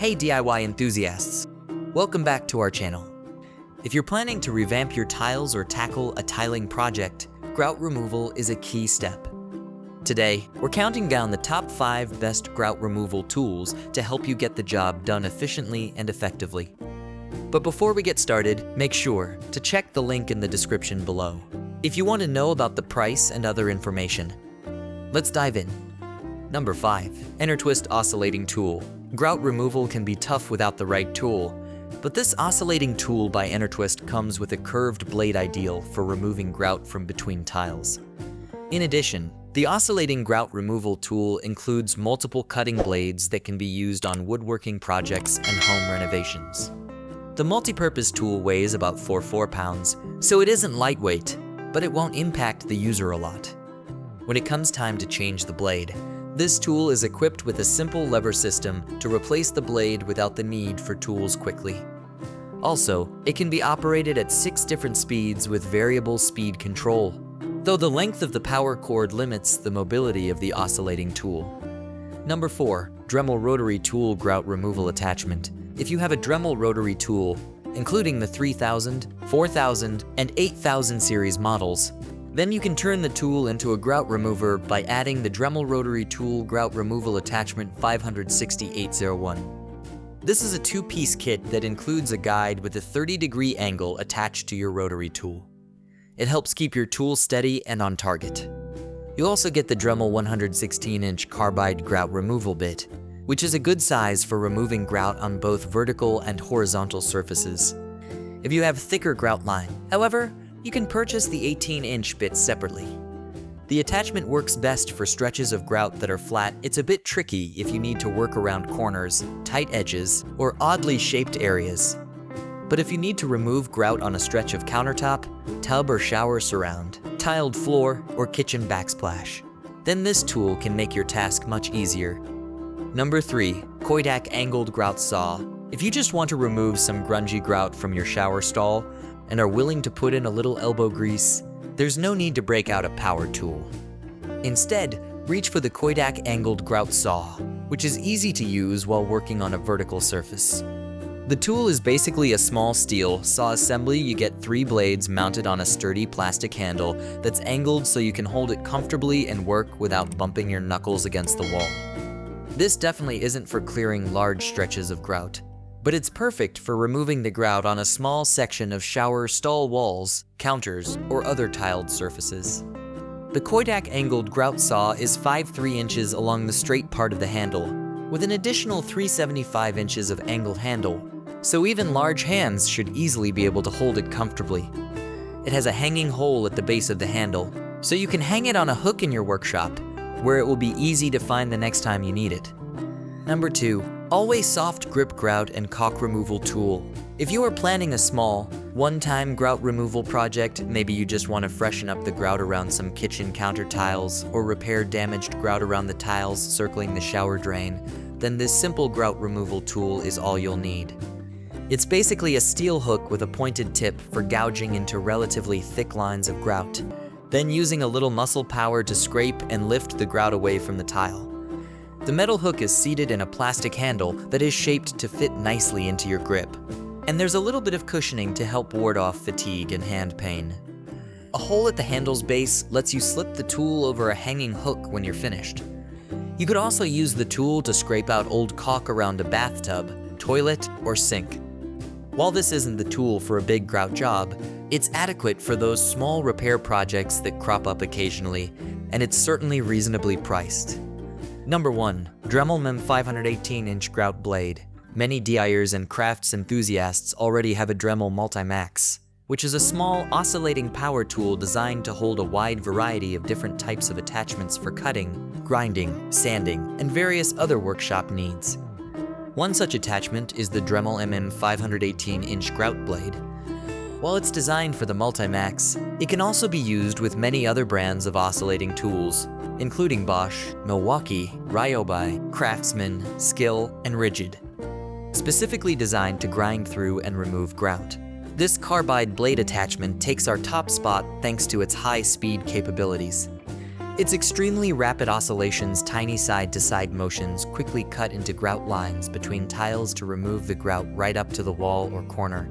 Hey DIY enthusiasts! Welcome back to our channel. If you're planning to revamp your tiles or tackle a tiling project, grout removal is a key step. Today, we're counting down the top 5 best grout removal tools to help you get the job done efficiently and effectively. But before we get started, make sure to check the link in the description below if you want to know about the price and other information. Let's dive in. Number 5. Enertwist Oscillating Tool. Grout removal can be tough without the right tool, but this oscillating tool by Enertwist comes with a curved blade ideal for removing grout from between tiles. In addition, the oscillating grout removal tool includes multiple cutting blades that can be used on woodworking projects and home renovations. The multi-purpose tool weighs about 4 pounds, so it isn't lightweight, but it won't impact the user a lot. When it comes time to change the blade, this tool is equipped with a simple lever system to replace the blade without the need for tools quickly. Also, it can be operated at 6 different speeds with variable speed control, though the length of the power cord limits the mobility of the oscillating tool. Number 4. Dremel Rotary Tool Grout Removal Attachment. If you have a Dremel Rotary tool, including the 3000, 4000, and 8000 series models, then you can turn the tool into a grout remover by adding the Dremel Rotary Tool Grout Removal Attachment 56801. This is a 2-piece kit that includes a guide with a 30-degree angle attached to your rotary tool. It helps keep your tool steady and on target. You'll also get the Dremel 116-inch carbide grout removal bit, which is a good size for removing grout on both vertical and horizontal surfaces. If you have thicker grout line, however, you can purchase the 18-inch bit separately. The attachment works best for stretches of grout that are flat. It's a bit tricky if you need to work around corners, tight edges, or oddly shaped areas. But if you need to remove grout on a stretch of countertop, tub or shower surround, tiled floor, or kitchen backsplash, then this tool can make your task much easier. Number 3. Coitak Angled Grout Saw. If you just want to remove some grungy grout from your shower stall and are willing to put in a little elbow grease, there's no need to break out a power tool. Instead, reach for the Coitak Angled Grout Saw, which is easy to use while working on a vertical surface. The tool is basically a small steel saw assembly. You get 3 blades mounted on a sturdy plastic handle that's angled so you can hold it comfortably and work without bumping your knuckles against the wall. This definitely isn't for clearing large stretches of grout, but it's perfect for removing the grout on a small section of shower stall walls, counters, or other tiled surfaces. The Coitak Angled Grout Saw is 5'3" inches along the straight part of the handle, with an additional 375 inches of angled handle, so even large hands should easily be able to hold it comfortably. It has a hanging hole at the base of the handle, so you can hang it on a hook in your workshop, where it will be easy to find the next time you need it. Number 2. Allway Soft Grip Grout and Caulk Removal Tool. If you are planning a small, one-time grout removal project, maybe you just want to freshen up the grout around some kitchen counter tiles or repair damaged grout around the tiles circling the shower drain, then this simple grout removal tool is all you'll need. It's basically a steel hook with a pointed tip for gouging into relatively thick lines of grout, then using a little muscle power to scrape and lift the grout away from the tile. The metal hook is seated in a plastic handle that is shaped to fit nicely into your grip, and there's a little bit of cushioning to help ward off fatigue and hand pain. A hole at the handle's base lets you slip the tool over a hanging hook when you're finished. You could also use the tool to scrape out old caulk around a bathtub, toilet, or sink. While this isn't the tool for a big grout job, it's adequate for those small repair projects that crop up occasionally, and it's certainly reasonably priced. Number 1. Dremel MEM 518-inch Grout Blade. Many DIYers and crafts enthusiasts already have a Dremel Multi-Max, which is a small oscillating power tool designed to hold a wide variety of different types of attachments for cutting, grinding, sanding, and various other workshop needs. One such attachment is the Dremel MM 518-inch Grout Blade. While it's designed for the Multi-Max, it can also be used with many other brands of oscillating tools, including Bosch, Milwaukee, Ryobi, Craftsman, Skill, and Rigid. Specifically designed to grind through and remove grout, this carbide blade attachment takes our top spot thanks to its high speed capabilities. Its extremely rapid oscillations, tiny side-to-side motions quickly cut into grout lines between tiles to remove the grout right up to the wall or corner,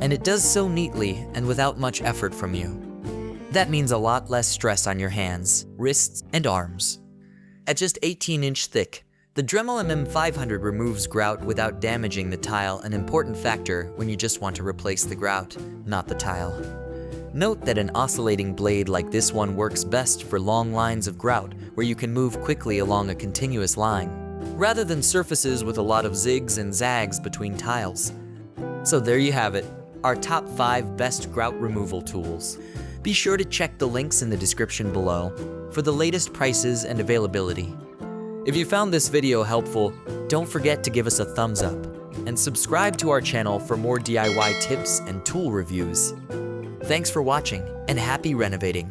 and it does so neatly and without much effort from you. That means a lot less stress on your hands, wrists, and arms. At just 18-inch thick, the Dremel MM500 removes grout without damaging the tile, an important factor when you just want to replace the grout, not the tile. Note that an oscillating blade like this one works best for long lines of grout where you can move quickly along a continuous line, rather than surfaces with a lot of zigs and zags between tiles. So there you have it, our top 5 best grout removal tools. Be sure to check the links in the description below for the latest prices and availability. If you found this video helpful, don't forget to give us a thumbs up and subscribe to our channel for more DIY tips and tool reviews. Thanks for watching, and happy renovating!